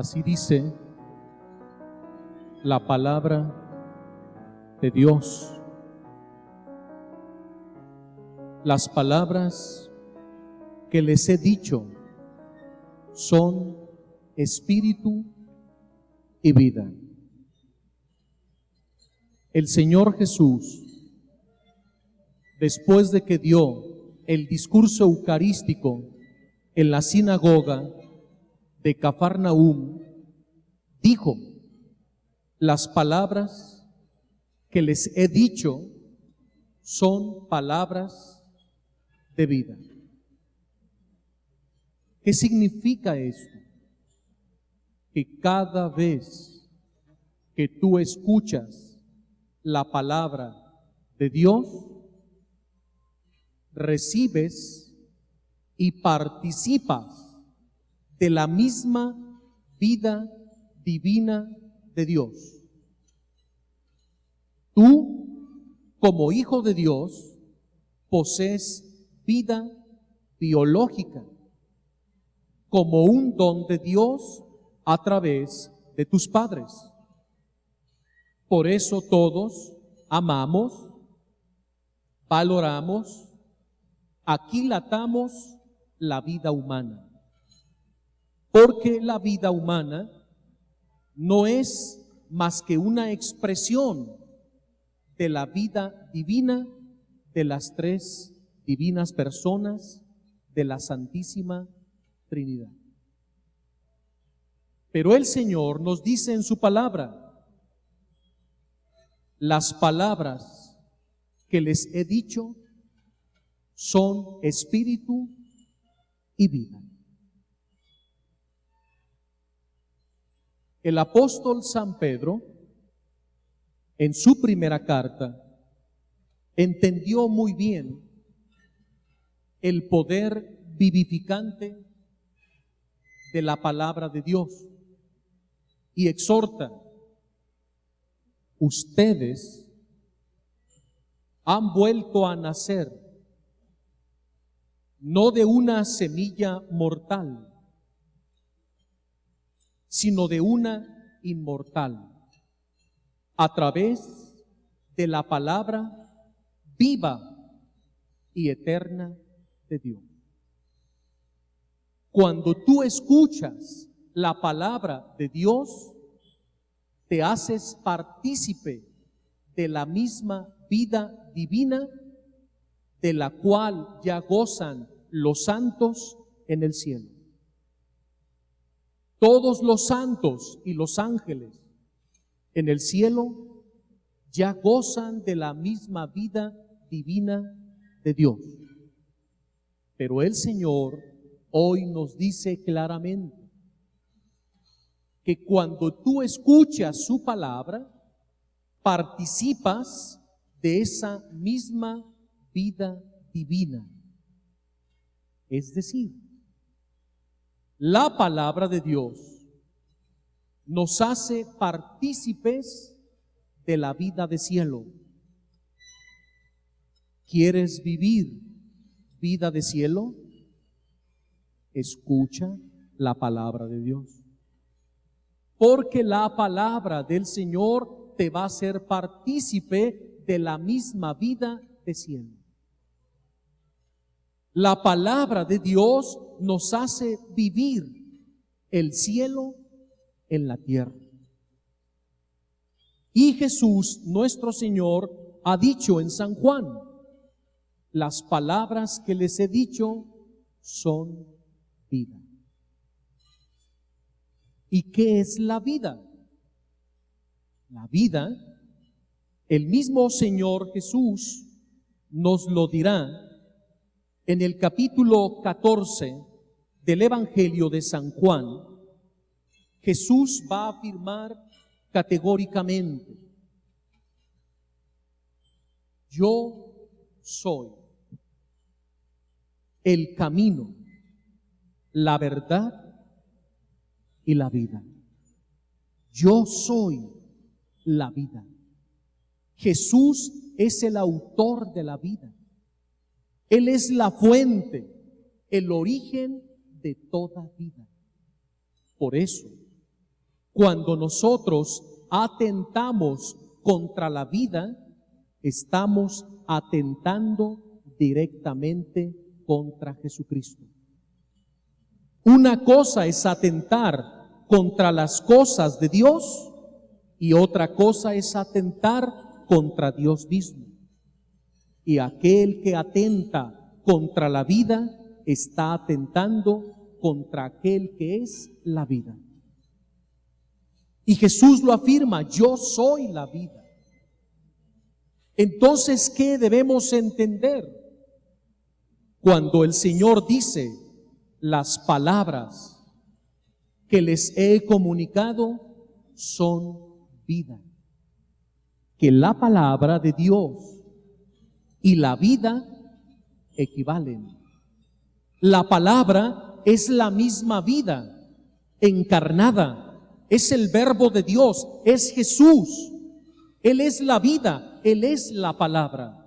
Así dice la palabra de Dios. Las palabras que les he dicho son espíritu y vida. El Señor Jesús, después de que dio el discurso eucarístico en la sinagoga de Cafarnaúm, dijo: las palabras que les he dicho son palabras de vida. ¿Qué significa esto? Que cada vez que tú escuchas la palabra de Dios, recibes y participas de la misma vida divina de Dios. Tú, como hijo de Dios, posees vida biológica como un don de Dios a través de tus padres. Por eso todos amamos, valoramos, aquilatamos la vida humana. Porque la vida humana no es más que una expresión de la vida divina de las tres divinas personas de la Santísima Trinidad. Pero el Señor nos dice en su palabra: las palabras que les he dicho son espíritu y vida. El apóstol San Pedro, en su primera carta, entendió muy bien el poder vivificante de la palabra de Dios y exhorta: ustedes han vuelto a nacer no de una semilla mortal, sino de una inmortal, a través de la palabra viva y eterna de Dios. Cuando tú escuchas la palabra de Dios, te haces partícipe de la misma vida divina de la cual ya gozan los santos en el cielo. Todos los santos y los ángeles en el cielo ya gozan de la misma vida divina de Dios. Pero el Señor hoy nos dice claramente que cuando tú escuchas su palabra, participas de esa misma vida divina. Es decir, la palabra de Dios nos hace partícipes de la vida de cielo. ¿Quieres vivir vida de cielo? Escucha la palabra de Dios. Porque la palabra del Señor te va a hacer partícipe de la misma vida de cielo. La palabra de Dios nos hace vivir el cielo en la tierra. Y Jesús, nuestro Señor, ha dicho en San Juan: las palabras que les he dicho son vida. ¿Y qué es la vida? La vida, el mismo Señor Jesús nos lo dirá en el capítulo 14 del Evangelio de San Juan. Jesús va a afirmar categóricamente: yo soy el camino, la verdad y la vida. Yo soy la vida. Jesús es el autor de la vida. Él es la fuente, el origen de toda vida. Por eso, Cuando nosotros atentamos contra la vida, estamos atentando directamente contra Jesucristo. Una cosa es atentar contra las cosas de Dios y otra cosa es atentar contra Dios mismo. Y aquel que atenta contra la vida está atentando contra aquel que es la vida. Y Jesús lo afirma: yo soy la vida. Entonces, ¿qué debemos entender? Cuando el Señor dice: las palabras que les he comunicado son vida. Que la palabra de Dios y la vida equivalen. La palabra es la misma vida encarnada. Es el verbo de Dios, es Jesús. Él es la vida, Él es la palabra.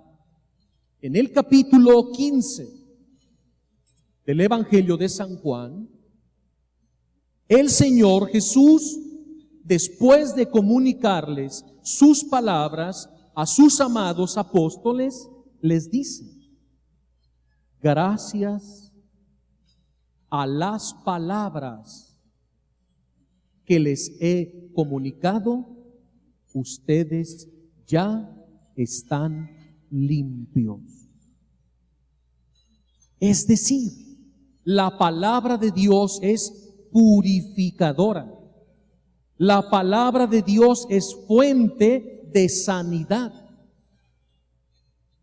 En el capítulo 15 del Evangelio de San Juan, el Señor Jesús, después de comunicarles sus palabras a sus amados apóstoles, les dice: gracias a las palabras que les he comunicado, ustedes ya están limpios. Es decir, la palabra de Dios es purificadora. La palabra de Dios es fuente de sanidad.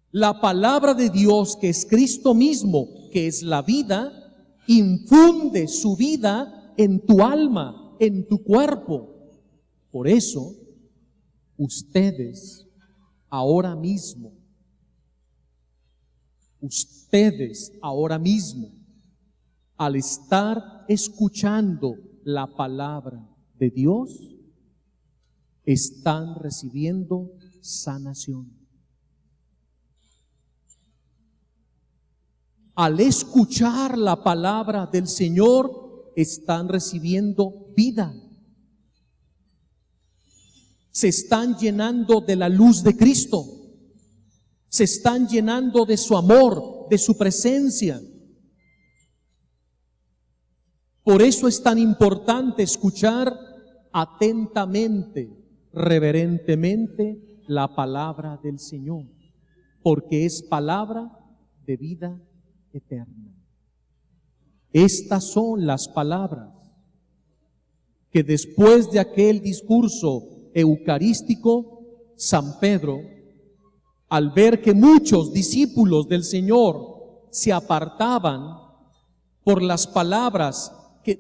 La palabra de Dios, que es Cristo mismo, que es la vida, infunde su vida en tu alma, en tu cuerpo. Por eso, ustedes ahora mismo, al estar escuchando la palabra de Dios, están recibiendo sanación. Al escuchar la palabra del Señor, están recibiendo vida. Se están llenando de la luz de Cristo. Se están llenando de su amor, de su presencia. Por eso es tan importante escuchar atentamente, reverentemente la palabra del Señor, porque es palabra de vida eterna. Estas son las palabras que después de aquel discurso eucarístico, San Pedro, al ver que muchos discípulos del Señor se apartaban por las palabras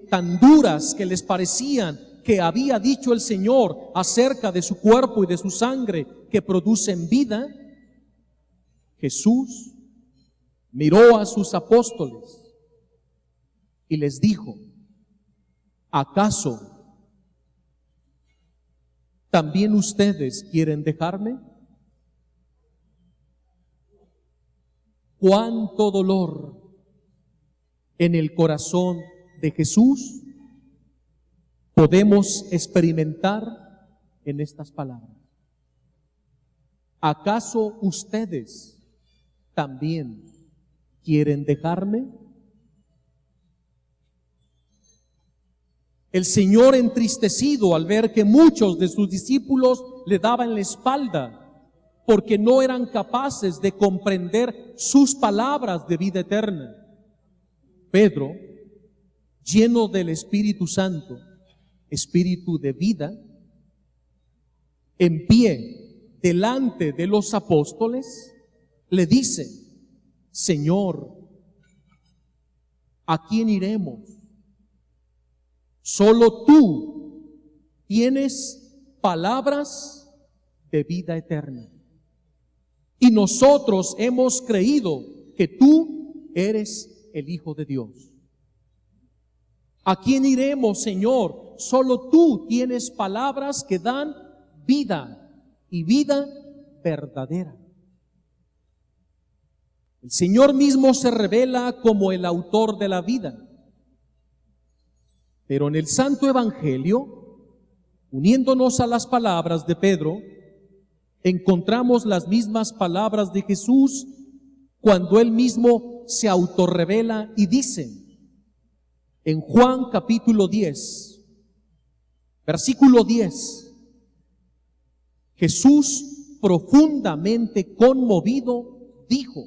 tan duras que les parecían que había dicho el Señor acerca de su cuerpo y de su sangre que producen vida, Jesús miró a sus apóstoles y les dijo: ¿acaso también ustedes quieren dejarme? Cuánto dolor en el corazón de Jesús podemos experimentar en estas palabras. ¿Acaso ustedes también quieren dejarme? El Señor, entristecido al ver que muchos de sus discípulos le daban la espalda porque no eran capaces de comprender sus palabras de vida eterna, Pedro, lleno del Espíritu Santo, espíritu de vida, en pie delante de los apóstoles, le dice: Señor, ¿a quién iremos? Solo tú tienes palabras de vida eterna. Y nosotros hemos creído que tú eres el Hijo de Dios. ¿A quién iremos, Señor? Solo tú tienes palabras que dan vida y vida verdadera. El Señor mismo se revela como el autor de la vida. Pero en el Santo Evangelio Uniéndonos a las palabras de Pedro, encontramos las mismas palabras de Jesús cuando Él mismo se autorrevela y dice, en Juan capítulo 10, versículo 10, Jesús, profundamente conmovido, dijo,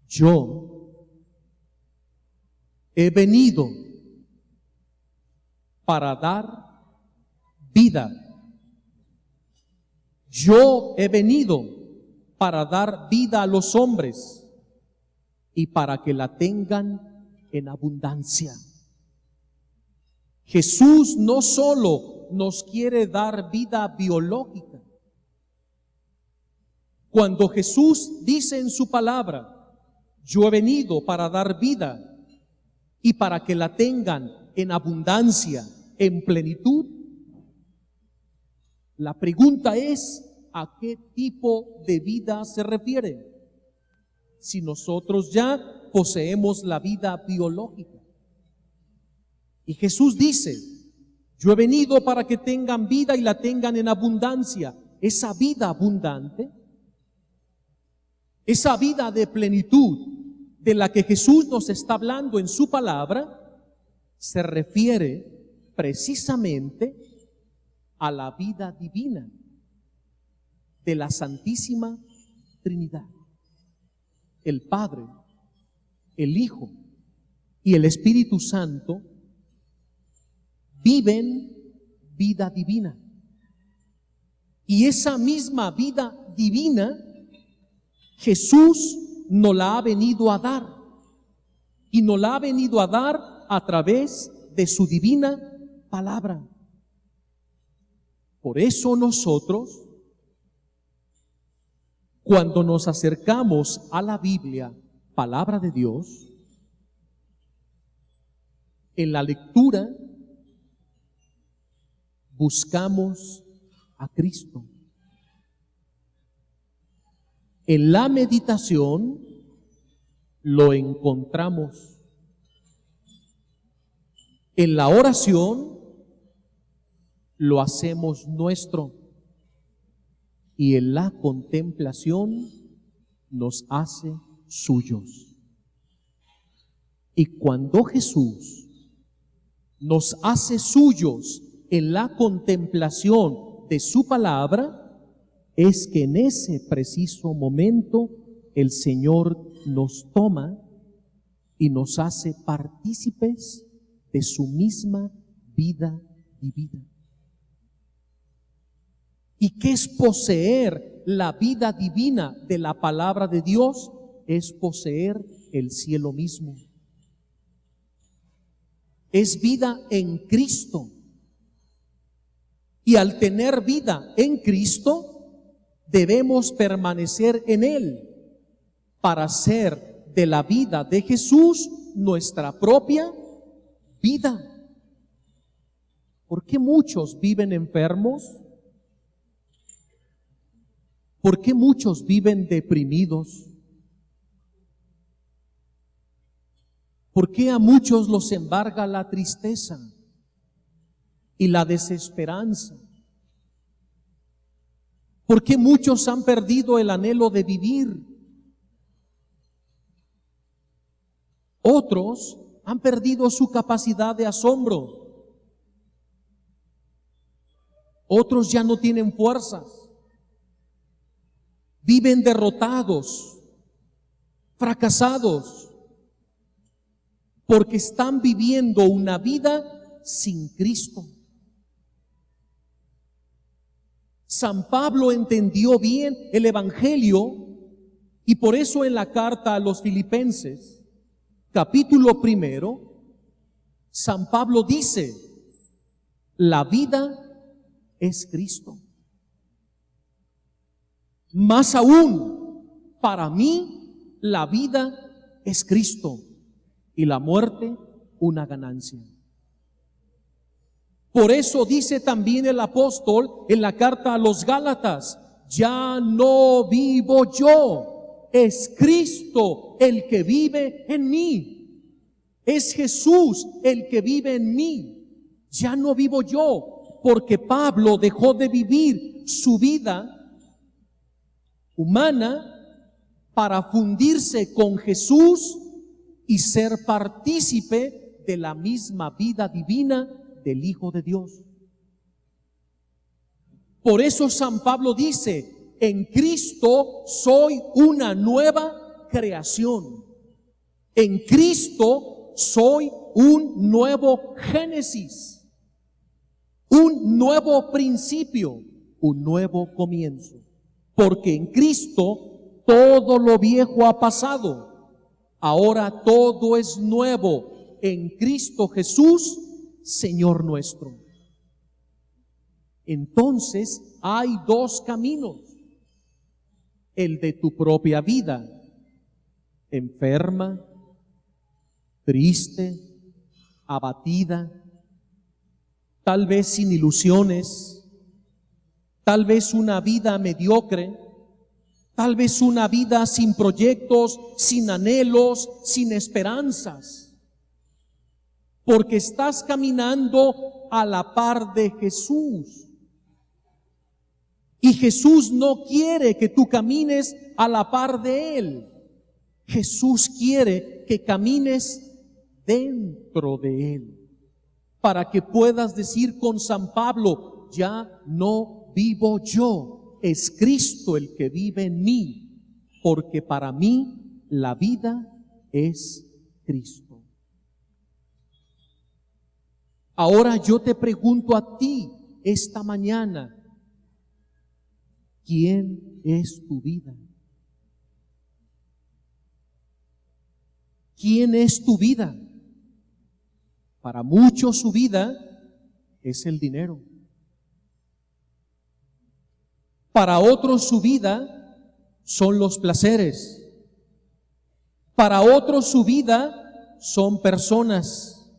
yo he venido para dar vida. Yo he venido para dar vida a los hombres y para que la tengan en abundancia. Jesús no solo nos quiere dar vida biológica. Cuando Jesús dice en su palabra, yo he venido para dar vida y para que la tengan en abundancia, en plenitud, la pregunta es, ¿a qué tipo de vida se refiere? Si nosotros ya poseemos la vida biológica. Y Jesús dice, yo he venido para que tengan vida y la tengan en abundancia. Esa vida abundante, esa vida de plenitud de la que Jesús nos está hablando en su palabra, se refiere precisamente a la vida divina de la Santísima Trinidad. El Padre, el Hijo y el Espíritu Santo viven vida divina. Y esa misma vida divina Jesús nos la ha venido a dar. Y nos la ha venido a dar a través de su divina palabra. Por eso nosotros, cuando nos acercamos a la Biblia, palabra de Dios, en la lectura buscamos a Cristo. En la meditación lo encontramos. En la oración lo hacemos nuestro. Y en la contemplación nos hace suyos. Y cuando Jesús nos hace suyos en la contemplación de su palabra, es que en ese preciso momento el Señor nos toma y nos hace partícipes de su misma vida divina. ¿Y qué es poseer la vida divina de la palabra de Dios? Es poseer el cielo mismo. Es vida en Cristo. Y al tener vida en Cristo, debemos permanecer en Él para hacer de la vida de Jesús nuestra propia vida. ¿Por qué muchos viven enfermos? ¿Por qué muchos viven deprimidos? ¿Por qué a muchos los embarga la tristeza y la desesperanza? ¿Por qué muchos han perdido el anhelo de vivir? Otros han perdido su capacidad de asombro. Otros ya no tienen fuerzas. Viven derrotados, fracasados, porque están viviendo una vida sin Cristo. San Pablo entendió bien el Evangelio y por eso en la carta a los Filipenses, capítulo 1, San Pablo dice, la vida es Cristo. Más aún, para mí, la vida es Cristo y la muerte una ganancia. Por eso dice también el apóstol en la carta a los Gálatas, ya no vivo yo, es Cristo el que vive en mí. Es Jesús el que vive en mí. Ya no vivo yo, porque Pablo dejó de vivir su vida humana para fundirse con Jesús y ser partícipe de la misma vida divina del Hijo de Dios. Por eso San Pablo dice, en Cristo soy una nueva creación. En Cristo soy un nuevo Génesis, un nuevo principio, un nuevo comienzo. Porque en Cristo todo lo viejo ha pasado. Ahora todo es nuevo en Cristo Jesús, Señor nuestro. Entonces hay dos caminos. El de tu propia vida, enferma, triste, abatida, tal vez sin ilusiones, tal vez una vida mediocre, tal vez una vida sin proyectos, sin anhelos, sin esperanzas, porque estás caminando a la par de Jesús. Y Jesús no quiere que tú camines a la par de Él. Jesús quiere que camines dentro de Él, para que puedas decir con San Pablo, ya no vivo yo, es Cristo el que vive en mí, porque para mí la vida es Cristo. Ahora yo te pregunto a ti esta mañana, ¿quién es tu vida? ¿Quién es tu vida? Para muchos su vida es el dinero. Para otros su vida son los placeres. Para otros su vida son personas.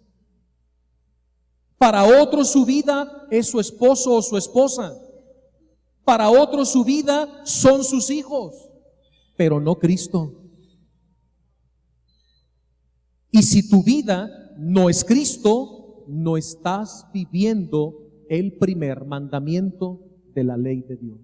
Para otros su vida es su esposo o su esposa. Para otros su vida son sus hijos, pero no Cristo. Y si tu vida no es Cristo, no estás viviendo el primer mandamiento de la ley de Dios.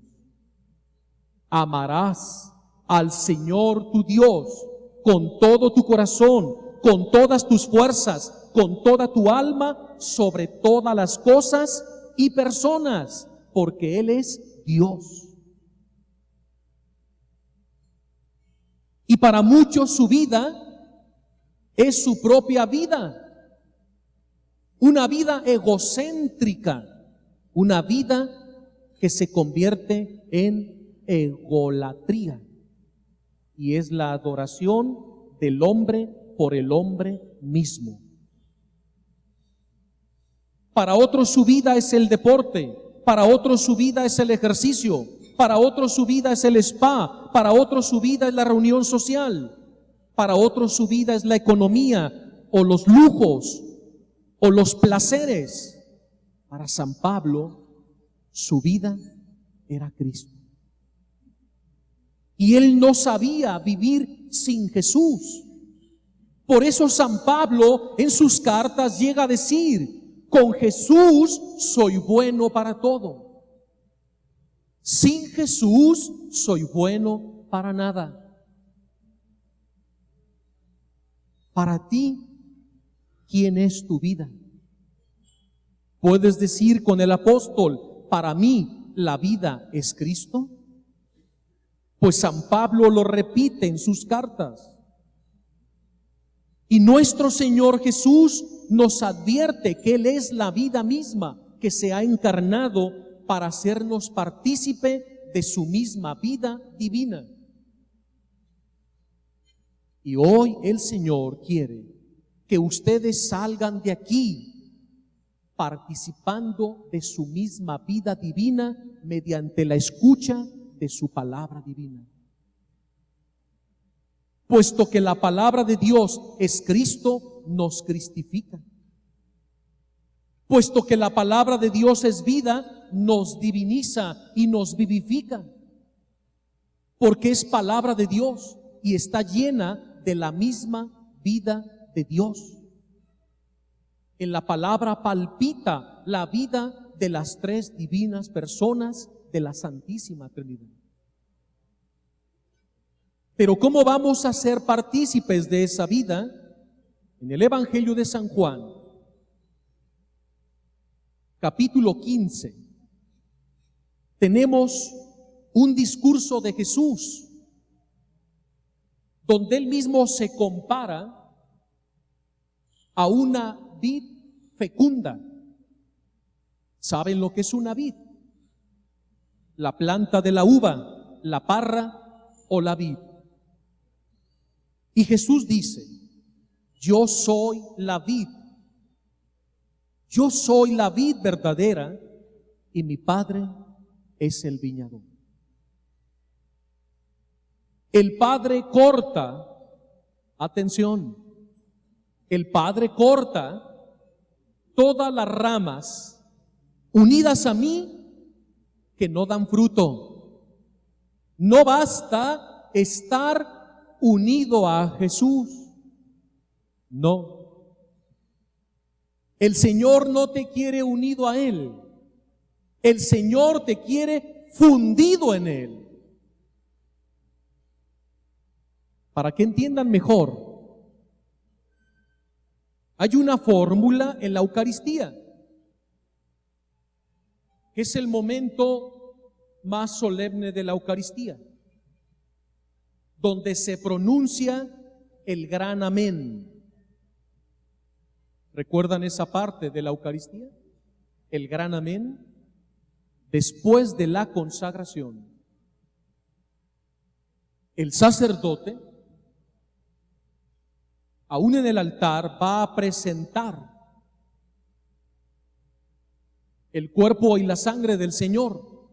Amarás al Señor tu Dios con todo tu corazón, con todas tus fuerzas, con toda tu alma, sobre todas las cosas y personas, porque Él es Dios. Y para muchos su vida es su propia vida, una vida egocéntrica, una vida que se convierte en egolatría, y es la adoración del hombre por el hombre mismo. Para otros su vida es el deporte, para otros su vida es el ejercicio, para otros su vida es el spa, para otros su vida es la reunión social, para otros su vida es la economía o los lujos o los placeres. Para San Pablo su vida era Cristo. Y él no sabía vivir sin Jesús. Por eso San Pablo en sus cartas llega a decir, con Jesús soy bueno para todo. Sin Jesús soy bueno para nada. Para ti, ¿quién es tu vida? ¿Puedes decir con el apóstol, para mí la vida es Cristo? Pues San Pablo lo repite en sus cartas. Y nuestro Señor Jesús nos advierte que Él es la vida misma que se ha encarnado para hacernos partícipe de su misma vida divina. Y hoy el Señor quiere que ustedes salgan de aquí participando de su misma vida divina mediante la escucha de su palabra divina. Puesto que la palabra de Dios es Cristo, nos cristifica. Puesto que la palabra de Dios es vida, nos diviniza y nos vivifica. Porque es palabra de Dios y está llena de la misma vida de Dios. En la palabra palpita la vida de las tres divinas personas de la Santísima Trinidad. Pero ¿cómo vamos a ser partícipes de esa vida? En el Evangelio de San Juan, capítulo 15, tenemos un discurso de Jesús, donde Él mismo se compara a una vid fecunda. ¿Saben lo que es una vid? La planta de la uva, la parra o la vid. Y Jesús dice: yo soy la vid. Yo soy la vid verdadera y mi Padre es el viñador. El Padre corta, atención, el Padre corta todas las ramas unidas a mí que no dan fruto. No basta estar unido a Jesús. No. El Señor no te quiere unido a Él. El Señor te quiere fundido en Él. Para que entiendan mejor, hay una fórmula en la Eucaristía, que es el momento más solemne de la Eucaristía, donde se pronuncia el gran amén. ¿Recuerdan esa parte de la Eucaristía? El gran amén, después de la consagración. El sacerdote, aún en el altar, va a presentar el cuerpo y la sangre del Señor.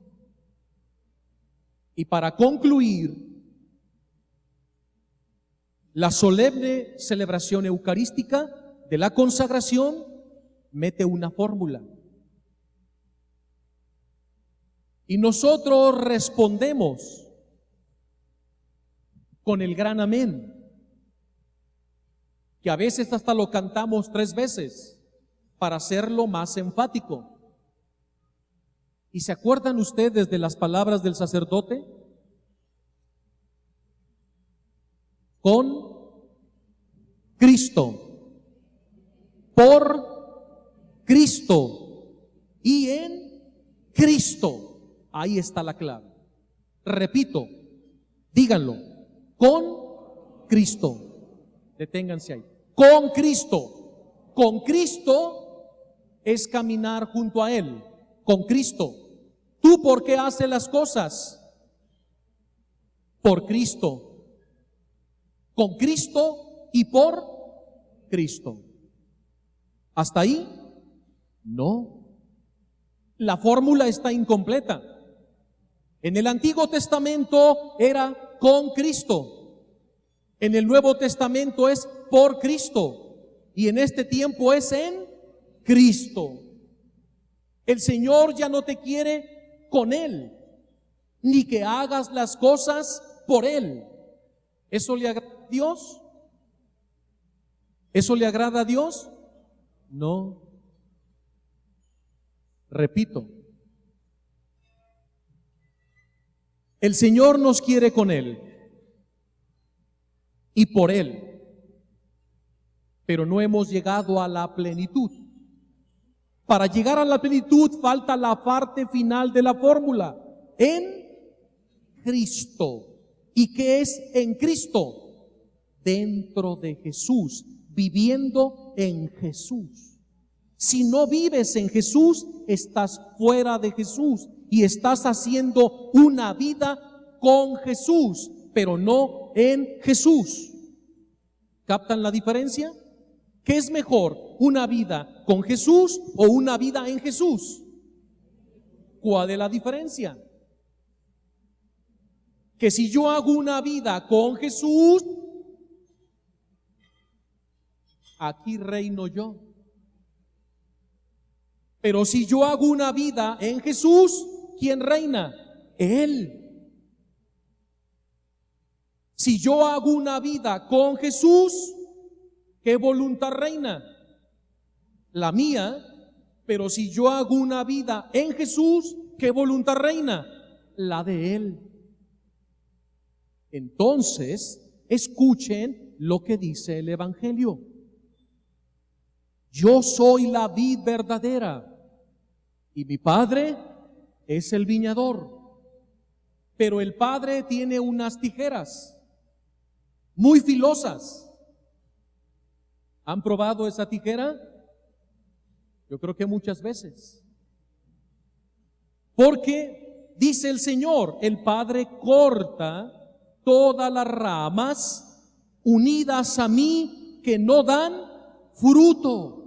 Y para concluir la solemne celebración eucarística de la consagración, mete una fórmula. Y nosotros respondemos con el gran amén, que a veces hasta lo cantamos 3 veces para hacerlo más enfático. ¿Y se acuerdan ustedes de las palabras del sacerdote? Con Cristo, por Cristo y en Cristo. Ahí está la clave. Repito, díganlo, con Cristo. Deténganse ahí. Con Cristo. Con Cristo es caminar junto a Él. Con Cristo. ¿Tú por qué haces las cosas? Por Cristo. Con Cristo y por Cristo. ¿Hasta ahí? No. La fórmula está incompleta. En el Antiguo Testamento era con Cristo. En el Nuevo Testamento es por Cristo. Y en este tiempo es en Cristo. El Señor ya no te quiere con Él, ni que hagas las cosas por Él. ¿Eso le agrada a Dios? ¿Eso le agrada a Dios? No. Repito, el Señor nos quiere con Él y por Él, pero no hemos llegado a la plenitud. Para llegar a la plenitud falta la parte final de la fórmula, en Cristo. ¿Y qué es en Cristo? Dentro de Jesús, viviendo en Jesús. Si no vives en Jesús, estás fuera de Jesús y estás haciendo una vida con Jesús, pero no en Jesús. ¿Captan la diferencia? ¿Qué es mejor, una vida con Jesús o una vida en Jesús? ¿Cuál es la diferencia? Que si yo hago una vida con Jesús, aquí reino yo. Pero si yo hago una vida en Jesús, ¿quién reina? Él. Si yo hago una vida con Jesús, ¿qué voluntad reina? La mía Pero si yo hago una vida en Jesús, ¿qué voluntad reina? La de Él. Entonces, escuchen lo que dice el Evangelio. Yo soy la vid verdadera y mi Padre es el viñador. Pero el Padre tiene unas tijeras muy filosas. ¿Han probado esa tijera? Yo creo que muchas veces. Porque dice el Señor, el Padre corta todas las ramas unidas a mí que no dan fruto,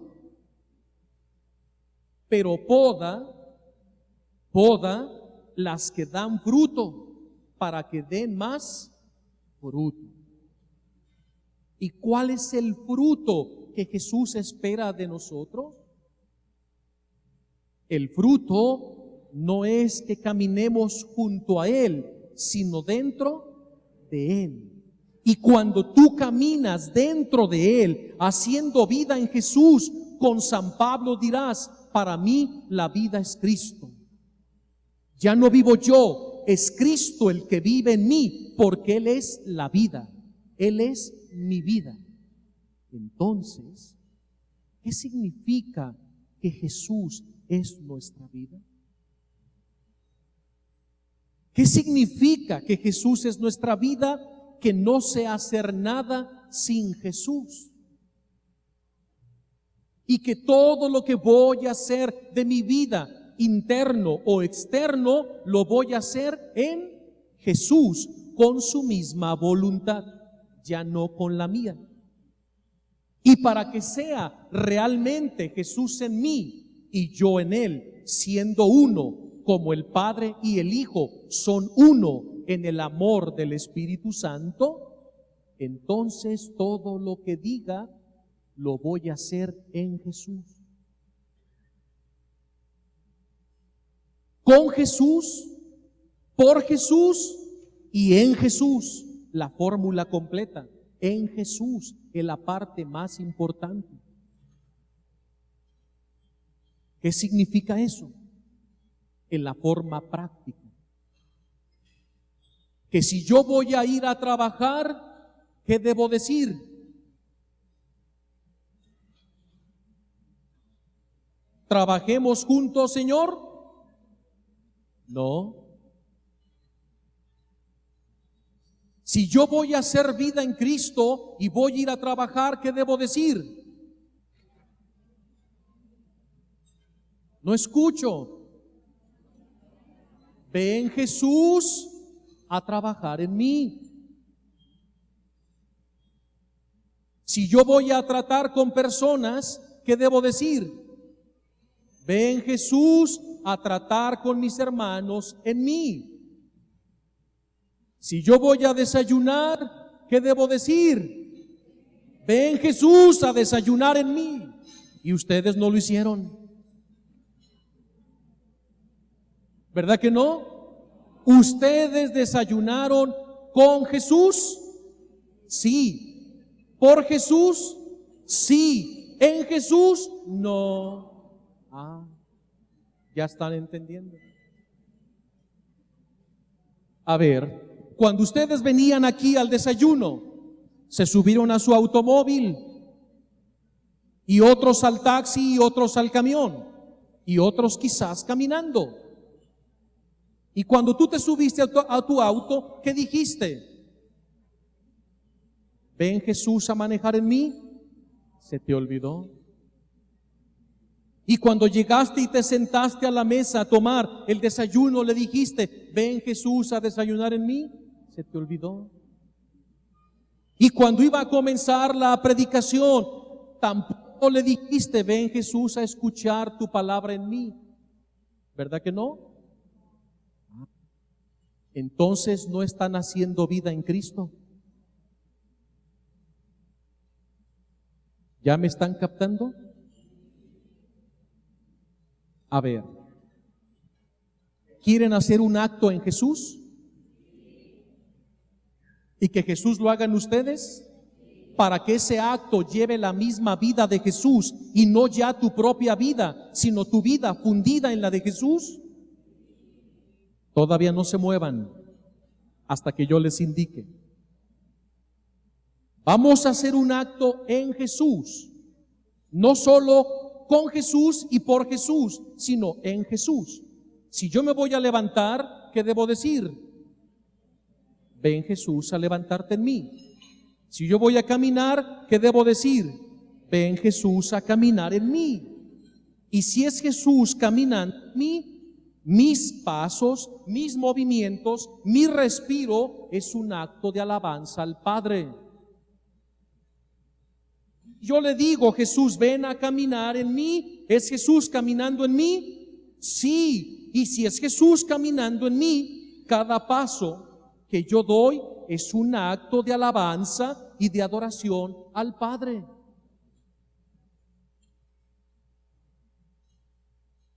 pero poda las que dan fruto para que den más fruto. ¿Y cuál es el fruto que Jesús espera de nosotros? El fruto no es que caminemos junto a Él, sino dentro de Él. Y cuando tú caminas dentro de Él, haciendo vida en Jesús, con San Pablo dirás, para mí la vida es Cristo. Ya no vivo yo, es Cristo el que vive en mí, porque Él es la vida, Él es mi vida. Entonces, ¿qué significa que Jesús es nuestra vida? ¿Qué significa que Jesús es nuestra vida? Que no sé hacer nada sin Jesús. Y que todo lo que voy a hacer de mi vida, interno o externo, lo voy a hacer en Jesús, con su misma voluntad, ya no con la mía. Y para que sea realmente Jesús en mí y yo en Él, siendo uno, como el Padre y el Hijo son uno en el amor del Espíritu Santo, entonces todo lo que diga lo voy a hacer en Jesús. Con Jesús, por Jesús y en Jesús. La fórmula completa. En Jesús es la parte más importante. ¿Qué significa eso? En la forma práctica. Que si yo voy a ir a trabajar, ¿qué debo decir? ¿Trabajemos juntos, Señor? No. Si yo voy a hacer vida en Cristo y voy a ir a trabajar, ¿qué debo decir? No escucho. Ven Jesús a trabajar en mí. Si yo voy a tratar con personas, ¿qué debo decir? Ven Jesús a tratar con mis hermanos en mí. Si yo voy a desayunar, ¿qué debo decir? Ven Jesús a desayunar en mí. Y ustedes no lo hicieron. ¿Verdad que no? ¿Ustedes desayunaron con Jesús? Sí. ¿Por Jesús? Sí. ¿En Jesús? No. Ya están entendiendo. A ver, cuando ustedes venían aquí al desayuno, se subieron a su automóvil, y otros al taxi, y otros al camión, y otros quizás caminando. Y cuando tú te subiste a tu auto, ¿qué dijiste? ¿Ven Jesús a manejar en mí? ¿Se te olvidó? Y cuando llegaste y te sentaste a la mesa a tomar el desayuno, le dijiste, ven Jesús a desayunar en mí, ¿se te olvidó? Y cuando iba a comenzar la predicación, tampoco le dijiste, ven Jesús a escuchar tu palabra en mí, ¿verdad que no? Entonces no están haciendo vida en Cristo. ¿Ya me están captando? A ver, ¿quieren hacer un acto en Jesús? ¿Y que Jesús lo haga en ustedes? para que ese acto lleve la misma vida de Jesús y no ya tu propia vida, sino tu vida fundida en la de Jesús? Todavía no se muevan hasta que yo les indique. Vamos a hacer un acto en Jesús, no solo con Jesús y por Jesús, sino en Jesús. Si yo me voy a levantar, ¿qué debo decir? Ven Jesús a levantarte en mí. Si yo voy a caminar, ¿qué debo decir? Ven Jesús a caminar en mí. Y si es Jesús caminando en mí, mis pasos, mis movimientos, mi respiro es un acto de alabanza al Padre. Yo le digo, Jesús, ven a caminar en mí. ¿Es Jesús caminando en mí? Sí. Y si es Jesús caminando en mí, cada paso que yo doy es un acto de alabanza y de adoración al Padre.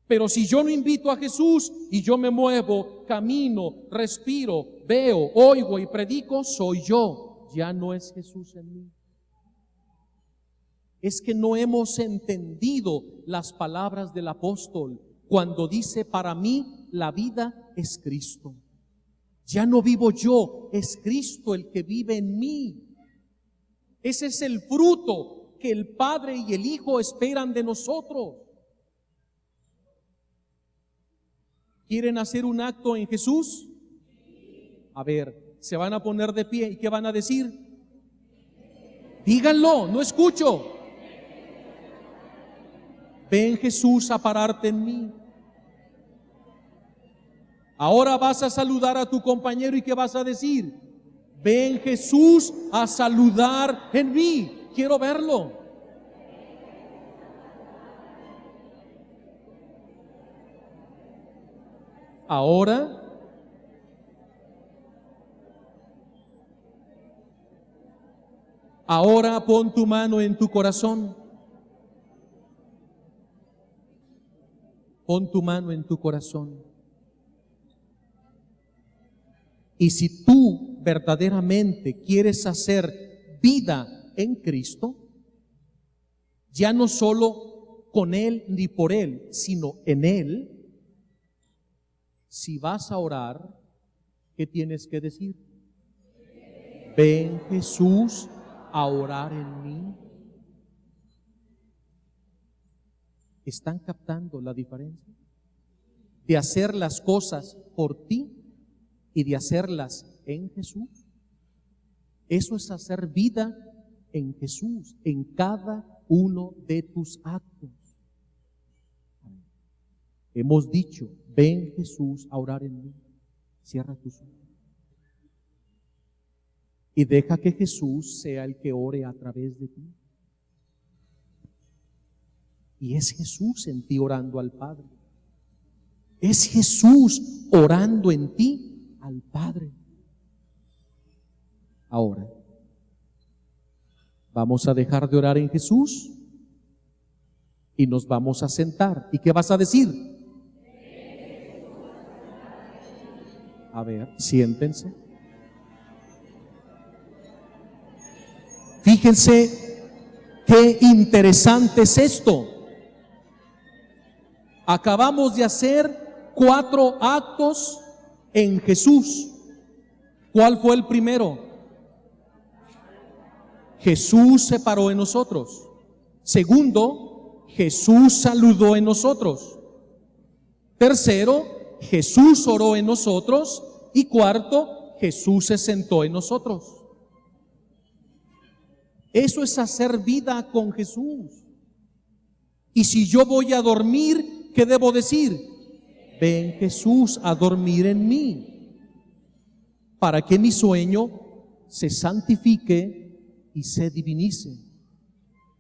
Pero si yo no invito a Jesús y yo me muevo, camino, respiro, veo, oigo y predico, soy yo. Ya no es Jesús en mí. Es que no hemos entendido las palabras del apóstol cuando dice, para mí la vida es Cristo. Ya no vivo yo, es Cristo el que vive en mí. Ese es el fruto que el Padre y el Hijo esperan de nosotros. ¿Quieren hacer un acto en Jesús? A ver, se van a poner de pie y ¿qué van a decir? Díganlo, no escucho. Ven Jesús a pararte en mí. Ahora vas a saludar a tu compañero y ¿qué vas a decir? Ven Jesús a saludar en mí. Quiero verlo. Ahora pon tu mano en tu corazón. Pon tu mano en tu corazón. Y si tú verdaderamente quieres hacer vida en Cristo, ya no solo con Él ni por Él, sino en Él, si vas a orar, ¿qué tienes que decir? Ven Jesús a orar en mí. ¿Están captando la diferencia? De hacer las cosas por ti y de hacerlas en Jesús. Eso es hacer vida en Jesús, en cada uno de tus actos. Hemos dicho, ven Jesús a orar en mí. Cierra tus ojos. Y deja que Jesús sea el que ore a través de ti. Y es Jesús en ti orando al Padre. Es Jesús orando en ti al Padre. Ahora, vamos a dejar de orar en Jesús y nos vamos a sentar. ¿Y qué vas a decir? A ver, siéntense. Fíjense qué interesante es esto. Acabamos de hacer 4 actos en Jesús. ¿Cuál fue el primero? Jesús se paró en nosotros. Segundo, Jesús saludó en nosotros. Tercero, Jesús oró en nosotros. Y cuarto, Jesús se sentó en nosotros. Eso es hacer vida con Jesús. Y si yo voy a dormir, ¿qué debo decir? Ven Jesús a dormir en mí, para que mi sueño se santifique y se divinice,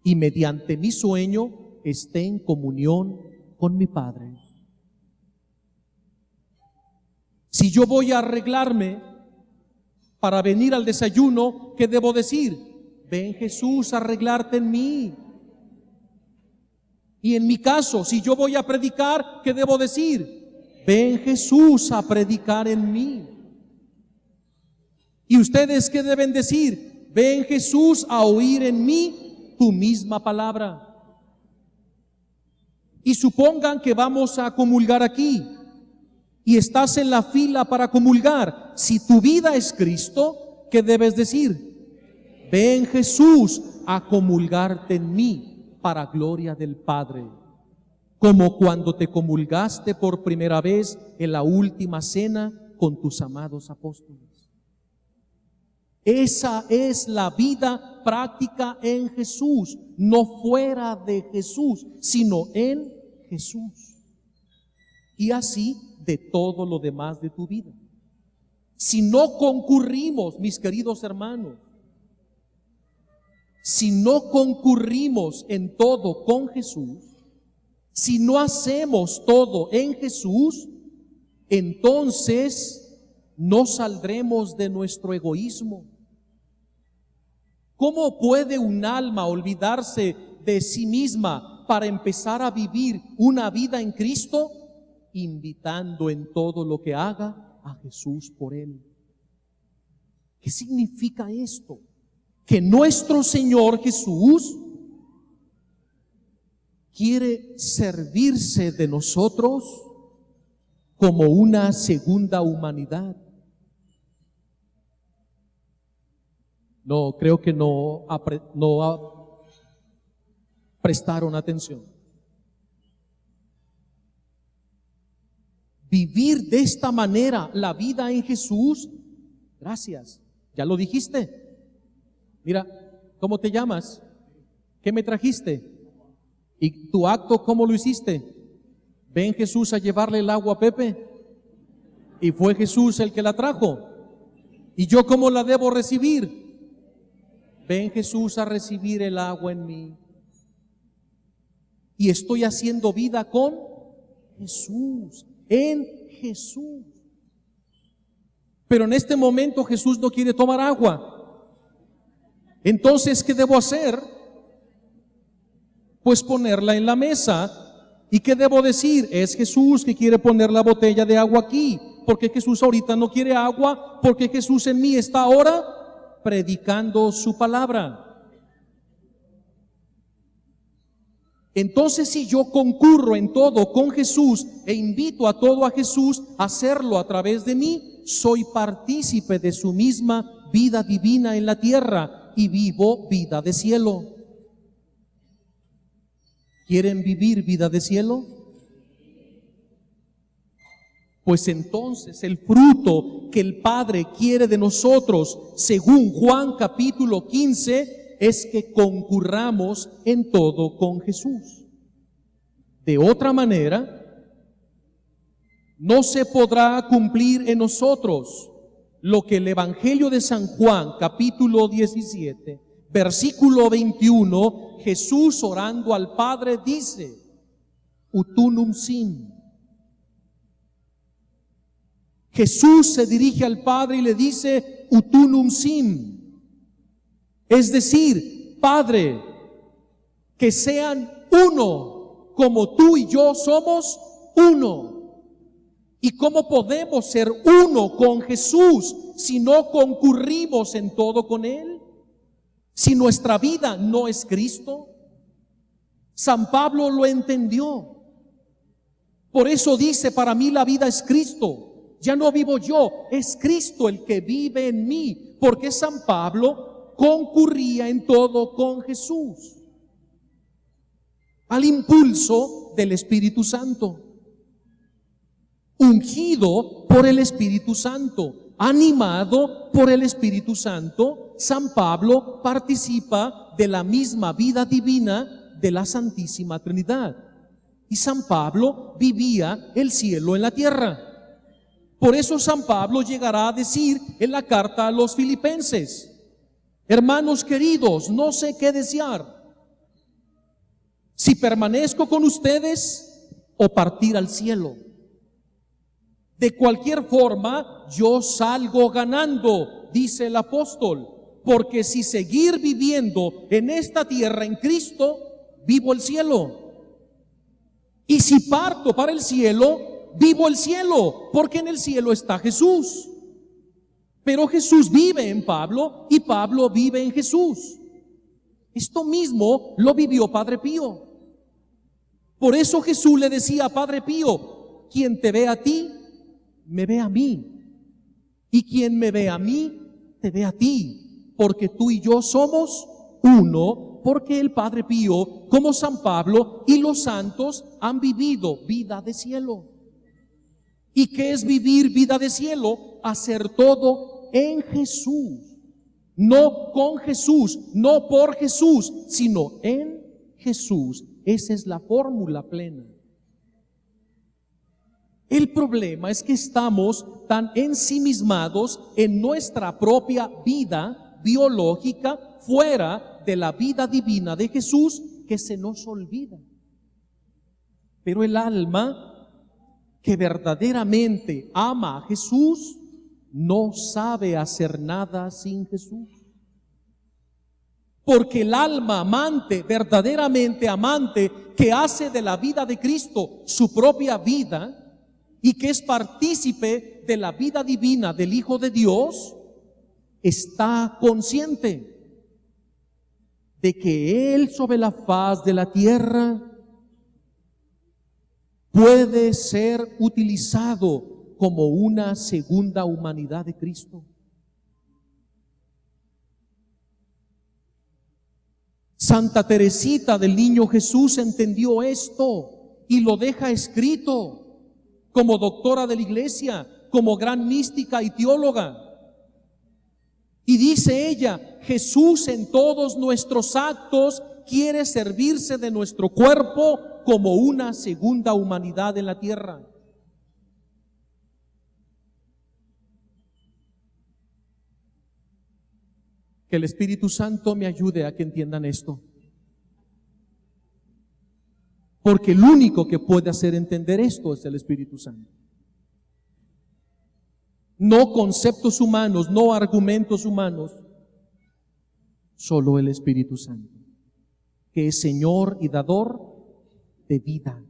y mediante mi sueño esté en comunión con mi Padre. Si yo voy a arreglarme para venir al desayuno, ¿qué debo decir? Ven Jesús a arreglarte en mí. Y en mi caso, si yo voy a predicar, ¿qué debo decir? Ven Jesús a predicar en mí. ¿Y ustedes qué deben decir? ven Jesús a oír en mí tu misma palabra. Y supongan que vamos a comulgar aquí y estás en la fila para comulgar. Si tu vida es Cristo, ¿qué debes decir? Ven Jesús a comulgarte en mí para gloria del Padre. Como cuando te comulgaste por primera vez en la última cena con tus amados apóstoles. Esa es la vida práctica en Jesús, no fuera de Jesús, sino en Jesús. Y así de todo lo demás de tu vida. Si no concurrimos, mis queridos hermanos, si no concurrimos en todo con Jesús, si no hacemos todo en Jesús, entonces no saldremos de nuestro egoísmo. ¿Cómo puede un alma olvidarse de sí misma para empezar a vivir una vida en Cristo? Invitando en todo lo que haga a Jesús por él. ¿Qué significa esto? Que nuestro Señor Jesús quiere servirse de nosotros como una segunda humanidad. No, creo que no prestaron atención. Vivir de esta manera la vida en Jesús, gracias, ya lo dijiste. Mira, ¿cómo te llamas? ¿Qué me trajiste? ¿Y tu acto cómo lo hiciste? Ven Jesús a llevarle el agua a Pepe y fue Jesús el que la trajo. ¿Y yo cómo la debo recibir? Ven Jesús a recibir el agua en mí. Y estoy haciendo vida con Jesús, en Jesús. Pero en este momento Jesús no quiere tomar agua. Entonces, ¿qué debo hacer? Pues ponerla en la mesa. ¿Y qué debo decir? Es Jesús que quiere poner la botella de agua aquí. Porque Jesús ahorita no quiere agua, porque Jesús en mí está ahora predicando su palabra. Entonces, si yo concurro en todo con Jesús e invito a todo a Jesús a hacerlo a través de mí, soy partícipe de su misma vida divina en la tierra y vivo vida de cielo. ¿Quieren vivir vida de cielo? Pues entonces el fruto que el Padre quiere de nosotros, según Juan capítulo 15, es que concurramos en todo con Jesús. De otra manera, no se podrá cumplir en nosotros lo que el Evangelio de San Juan, capítulo 17, versículo 21, Jesús orando al Padre dice, utunum sim. Jesús se dirige al Padre y le dice, utunum sim. Es decir, Padre, que sean uno, como tú y yo somos uno. ¿Y cómo podemos ser uno con Jesús si no concurrimos en todo con Él? Si nuestra vida no es Cristo. San Pablo lo entendió. Por eso dice, para mí la vida es Cristo. Ya no vivo yo, es Cristo el que vive en mí. Porque San Pablo concurría en todo con Jesús, al impulso del Espíritu Santo, ungido por el Espíritu Santo, animado por el Espíritu Santo. San Pablo participa de la misma vida divina de la Santísima Trinidad. Y San Pablo vivía el cielo en la tierra. Por eso San Pablo llegará a decir en la carta a los Filipenses, hermanos queridos, no sé qué desear, si permanezco con ustedes o partir al cielo. De cualquier forma, yo salgo ganando, dice el apóstol, porque si seguir viviendo en esta tierra en Cristo, vivo el cielo. Y si parto para el cielo, vivo el cielo, porque en el cielo está Jesús. Pero Jesús vive en Pablo y Pablo vive en Jesús. Esto mismo lo vivió Padre Pío. Por eso Jesús le decía a Padre Pío: quien te ve a ti, me ve a mí. Y quien me ve a mí, te ve a ti. Porque tú y yo somos uno, porque el Padre Pío, como San Pablo y los santos, han vivido vida de cielo. ¿Y qué es vivir vida de cielo? Hacer todo en Jesús. No con Jesús, no por Jesús, sino en Jesús. Esa es la fórmula plena. El problema es que estamos tan ensimismados en nuestra propia vida biológica, fuera de la vida divina de Jesús, que se nos olvida. Pero el alma que verdaderamente ama a Jesús no sabe hacer nada sin Jesús. Porque el alma amante, verdaderamente amante, que hace de la vida de Cristo su propia vida y que es partícipe de la vida divina del Hijo de Dios, está consciente de que Él sobre la faz de la tierra puede ser utilizado como una segunda humanidad de Cristo. Santa Teresita del Niño Jesús entendió esto y lo deja escrito como doctora de la Iglesia, como gran mística y teóloga. Y dice ella: Jesús en todos nuestros actos quiere servirse de nuestro cuerpo como una segunda humanidad en la tierra. Que el Espíritu Santo me ayude a que entiendan esto. Porque el único que puede hacer entender esto es el Espíritu Santo. No conceptos humanos, no argumentos humanos, solo el Espíritu Santo, que es Señor y dador de vida.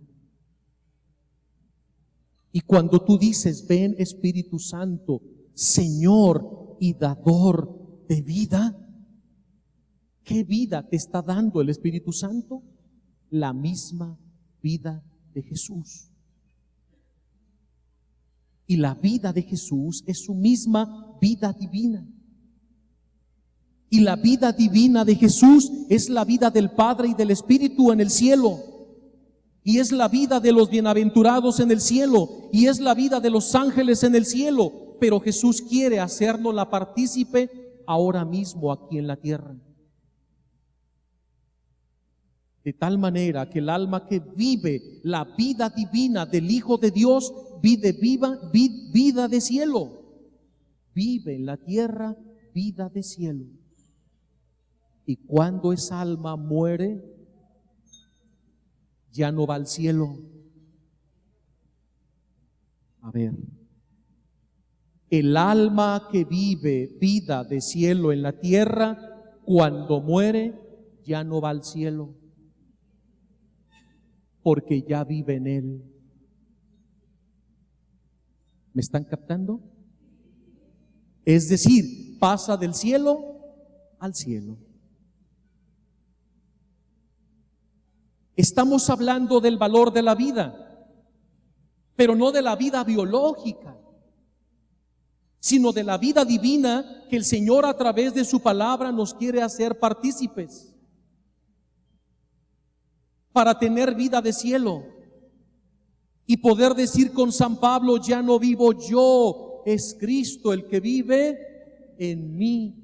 Y cuando tú dices: ven Espíritu Santo, Señor y dador de vida, ¿qué vida te está dando el Espíritu Santo? La misma vida de Jesús. Y la vida de Jesús es su misma vida divina. Y la vida divina de Jesús es la vida del Padre y del Espíritu en el cielo. Y es la vida de los bienaventurados en el cielo. Y es la vida de los ángeles en el cielo. Pero Jesús quiere hacernos la partícipe ahora mismo aquí en la tierra. De tal manera que el alma que vive la vida divina del Hijo de Dios vive vida de cielo. Vive en la tierra vida de cielo. Y cuando esa alma muere, ya no va al cielo. A ver, el alma que vive vida de cielo en la tierra, cuando muere, ya no va al cielo, porque ya vive en Él. ¿Me están captando? Es decir, pasa del cielo al cielo. Estamos hablando del valor de la vida, pero no de la vida biológica, sino de la vida divina que el Señor a través de su palabra nos quiere hacer partícipes para tener vida de cielo y poder decir con San Pablo: ya no vivo yo, es Cristo el que vive en mí.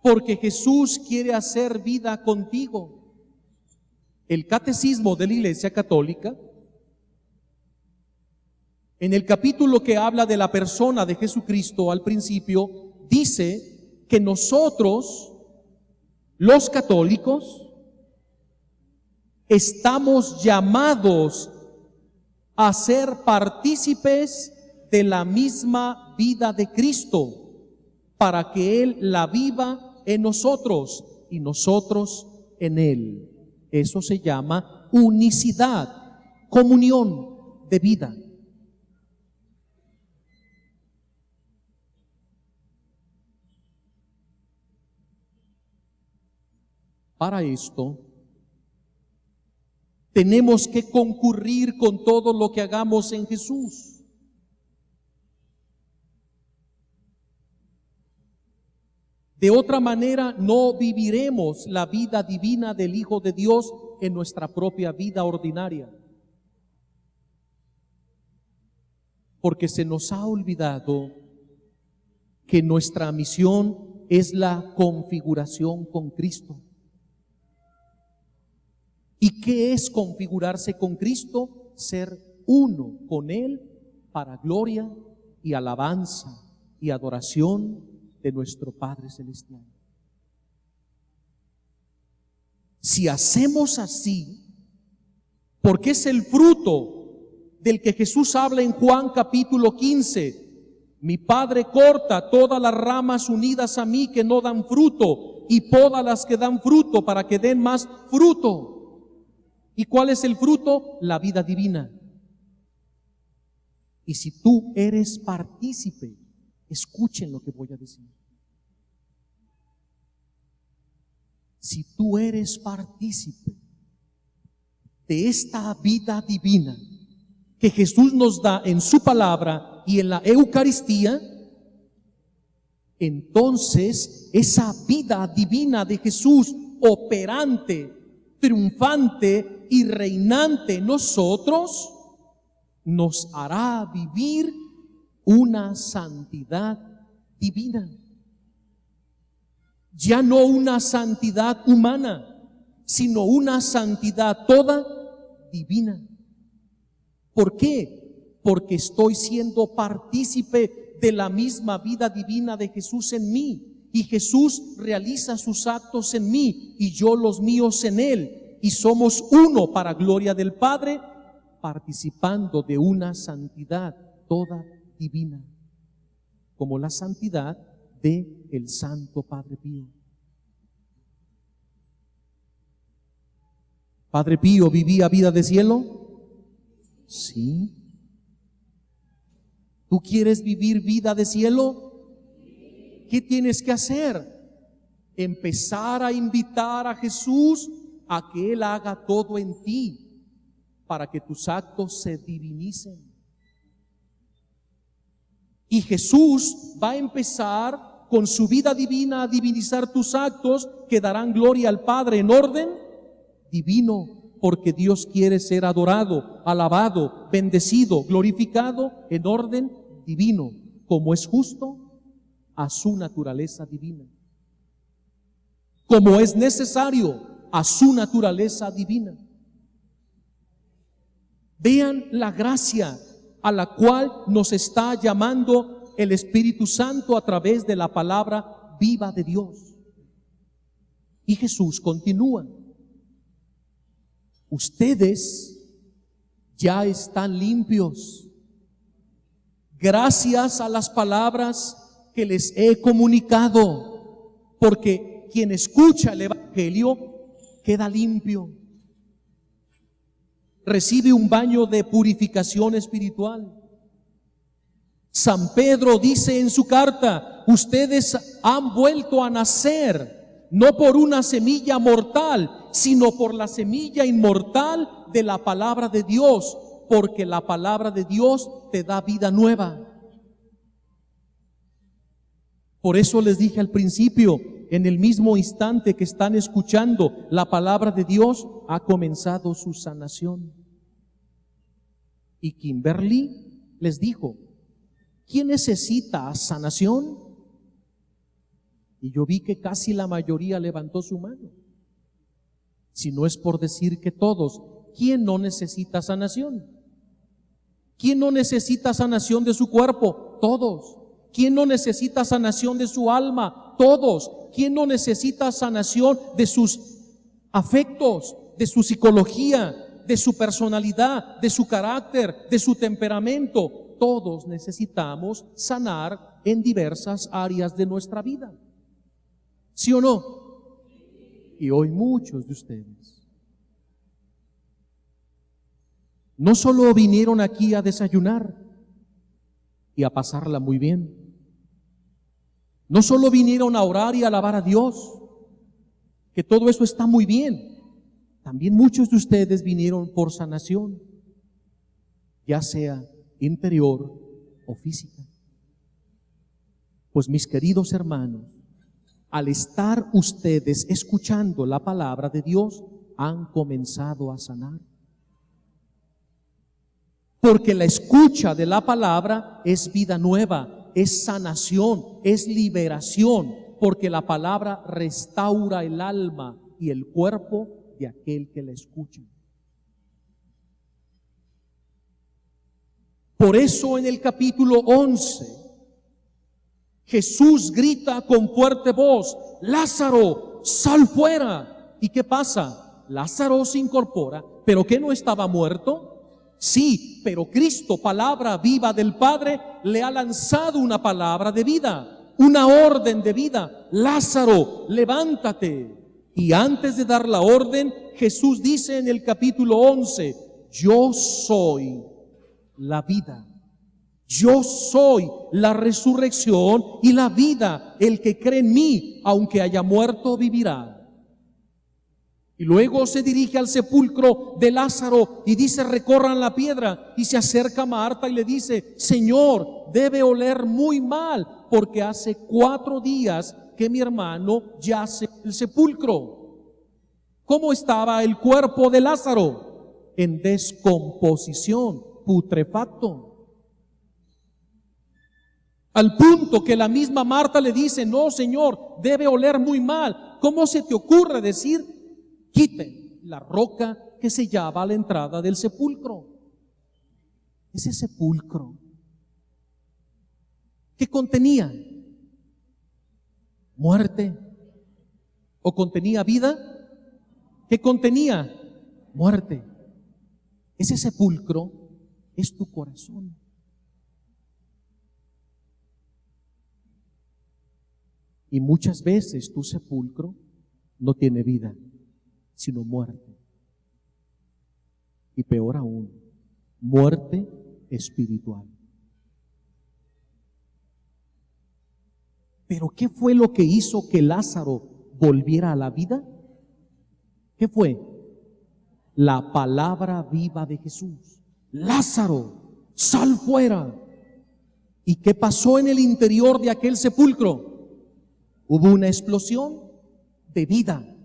Porque Jesús quiere hacer vida contigo. El Catecismo de la Iglesia Católica, en el capítulo que habla de la persona de Jesucristo al principio, dice que nosotros, los católicos, estamos llamados a ser partícipes de la misma vida de Cristo, para que Él la viva en nosotros y nosotros en Él. Eso se llama unicidad, comunión de vida. Para esto, tenemos que concurrir con todo lo que hagamos en Jesús. De otra manera, no viviremos la vida divina del Hijo de Dios en nuestra propia vida ordinaria. Porque se nos ha olvidado que nuestra misión es la configuración con Cristo. ¿Y qué es configurarse con Cristo? Ser uno con Él para gloria y alabanza y adoración de nuestro Padre Celestial. Si hacemos así, porque es el fruto del que Jesús habla en Juan capítulo 15, mi Padre corta todas las ramas unidas a mí que no dan fruto y poda las que dan fruto para que den más fruto. ¿Y cuál es el fruto? La vida divina. Y si tú eres partícipe, escuchen lo que voy a decir. Si tú eres partícipe de esta vida divina que Jesús nos da en su palabra y en la Eucaristía, entonces esa vida divina de Jesús operante, triunfante y reinante en nosotros, nos hará vivir una santidad divina. Ya no una santidad humana, sino una santidad toda divina. ¿Por qué? Porque estoy siendo partícipe de la misma vida divina de Jesús en mí, y Jesús realiza sus actos en mí y yo los míos en Él, y somos uno para gloria del Padre, participando de una santidad toda divina, como la santidad de el Santo Padre Pío. ¿Padre Pío vivía vida de cielo? Sí. ¿Tú quieres vivir vida de cielo? ¿Qué tienes que hacer? Empezar a invitar a Jesús a que Él haga todo en ti, para que tus actos se divinicen. Y Jesús va a empezar con su vida divina a divinizar tus actos que darán gloria al Padre en orden divino, porque Dios quiere ser adorado, alabado, bendecido, glorificado en orden divino, como es justo a su naturaleza divina, como es necesario a su naturaleza divina. Vean la gracia a la cual nos está llamando el Espíritu Santo a través de la palabra viva de Dios. Y Jesús continúa: ustedes ya están limpios gracias a las palabras que les he comunicado, porque quien escucha el Evangelio queda limpio, recibe un baño de purificación espiritual. San Pedro dice en su carta: ustedes han vuelto a nacer, no por una semilla mortal, sino por la semilla inmortal de la palabra de Dios, porque la palabra de Dios te da vida nueva. Por eso les dije al principio, en el mismo instante que están escuchando la palabra de Dios, ha comenzado su sanación. Y Kimberly les dijo: ¿quién necesita sanación? Y yo vi que casi la mayoría levantó su mano. Si no es por decir que todos, ¿quién no necesita sanación? ¿Quién no necesita sanación de su cuerpo? Todos. ¿Quién no necesita sanación de su alma? Todos. ¿Quién no necesita sanación de sus afectos, de su psicología, de su personalidad, de su carácter, de su temperamento? Todos necesitamos sanar en diversas áreas de nuestra vida. ¿Sí o no? Y hoy muchos de ustedes no solo vinieron aquí a desayunar y a pasarla muy bien, no solo vinieron a orar y a alabar a Dios, que todo eso está muy bien. También muchos de ustedes vinieron por sanación, ya sea interior o física. Pues mis queridos hermanos, al estar ustedes escuchando la palabra de Dios, han comenzado a sanar. Porque la escucha de la palabra es vida nueva, es sanación, es liberación, porque la palabra restaura el alma y el cuerpo de aquel que la escucha. Por eso en el capítulo 11, Jesús grita con fuerte voz: Lázaro, sal fuera. ¿Y qué pasa? Lázaro se incorpora, pero ¿qué no estaba muerto? Sí, pero Cristo, palabra viva del Padre, le ha lanzado una palabra de vida, una orden de vida. Lázaro, levántate. Y antes de dar la orden, Jesús dice en el capítulo 11, yo soy la vida. Yo soy la resurrección y la vida. El que cree en mí, aunque haya muerto, vivirá. Y luego se dirige al sepulcro de Lázaro y dice: recorran la piedra. Y se acerca Marta y le dice: Señor, debe oler muy mal, porque hace 4 días que mi hermano yace en el sepulcro. ¿Cómo estaba el cuerpo de Lázaro? En descomposición, putrefacto. Al punto que la misma Marta le dice: no, Señor, debe oler muy mal. ¿Cómo se te ocurre decir: quiten la roca que se llama a la entrada del sepulcro? Ese sepulcro, ¿qué contenía? ¿Muerte? ¿O contenía vida? ¿Qué contenía? Muerte. Ese sepulcro es tu corazón. Y muchas veces tu sepulcro no tiene vida, sino muerte. Y peor aún, muerte espiritual. Pero ¿qué fue lo que hizo que Lázaro volviera a la vida? ¿Qué fue? La palabra viva de Jesús. Lázaro, sal fuera. ¿Y qué pasó en el interior de aquel sepulcro? Hubo una explosión de vida.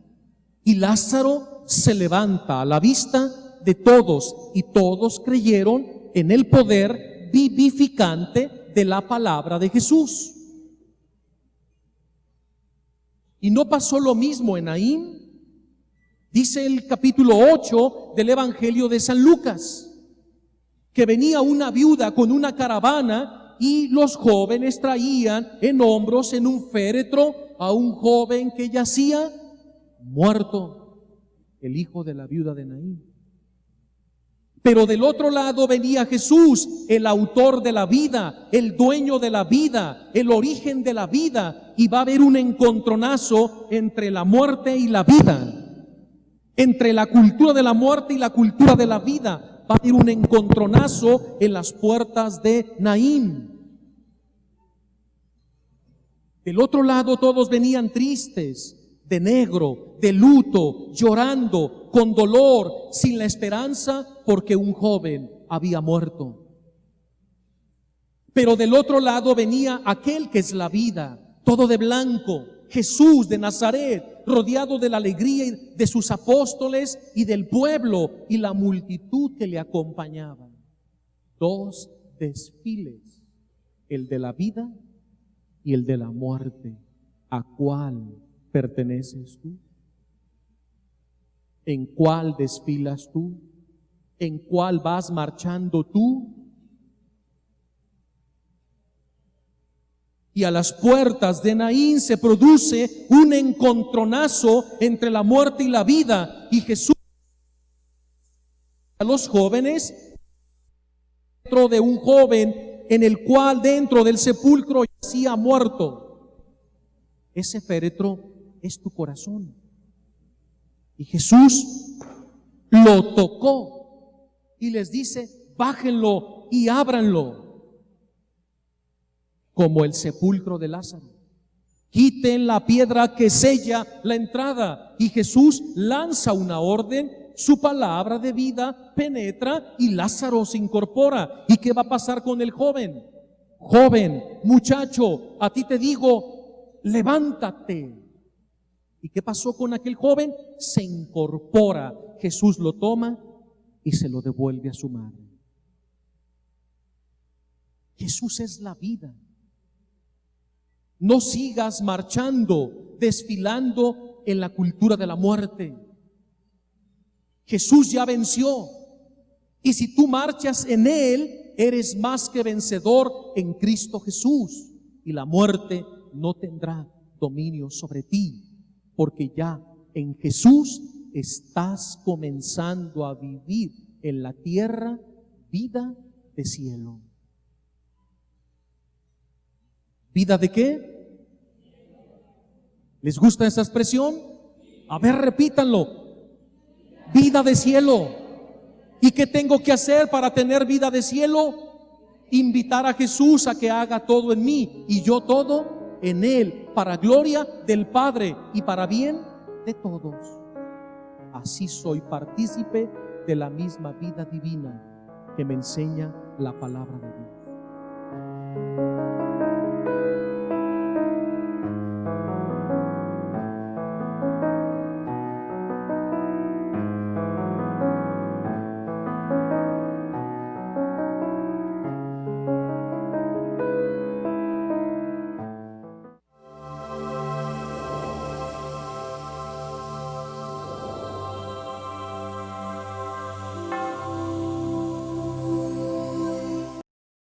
Y Lázaro se levanta a la vista de todos, y todos creyeron en el poder vivificante de la palabra de Jesús. Y no pasó lo mismo en Naín. Dice el capítulo 8 del Evangelio de San Lucas, que venía una viuda con una caravana y los jóvenes traían en hombros, en un féretro, a un joven que yacía muerto, el hijo de la viuda de Naín. Pero del otro lado venía Jesús, el autor de la vida, el dueño de la vida, el origen de la vida, y va a haber un encontronazo entre la muerte y la vida, entre la cultura de la muerte y la cultura de la vida. Va a haber un encontronazo en las puertas de Naín. Del otro lado todos venían tristes, de negro, de luto, llorando, con dolor, sin la esperanza, porque un joven había muerto. Pero del otro lado venía aquel que es la vida, todo de blanco, Jesús de Nazaret, rodeado de la alegría de sus apóstoles y del pueblo y la multitud que le acompañaba. 2 desfiles, el de la vida y el de la muerte. ¿A cuál perteneces tú? ¿En cuál desfilas tú? ¿En cuál vas marchando tú? Y a las puertas de Naín se produce un encontronazo entre la muerte y la vida. Y Jesús a los jóvenes, dentro de un joven en el cual dentro del sepulcro yacía muerto. Ese féretro es tu corazón. Y Jesús lo tocó y les dice: bájenlo y ábranlo. Como el sepulcro de Lázaro. quiten la piedra que sella la entrada. Y Jesús lanza una orden, su palabra de vida penetra y Lázaro se incorpora. ¿Y qué va a pasar con el joven? Joven, muchacho, a ti te digo, levántate. ¿Y qué pasó con aquel joven? Se incorpora. Jesús lo toma y se lo devuelve a su madre. Jesús es la vida. No sigas marchando, desfilando en la cultura de la muerte. Jesús ya venció. Y si tú marchas en Él, eres más que vencedor en Cristo Jesús. Y la muerte no tendrá dominio sobre ti, porque ya en Jesús estás comenzando a vivir en la tierra vida de cielo. ¿Vida de qué? ¿Les gusta esa expresión? A ver, repítanlo. Vida de cielo. ¿Y qué tengo que hacer para tener vida de cielo? Invitar a Jesús a que haga todo en mí y yo todo en Él, para gloria del Padre y para bien de todos. Así soy partícipe de la misma vida divina que me enseña la palabra de Dios.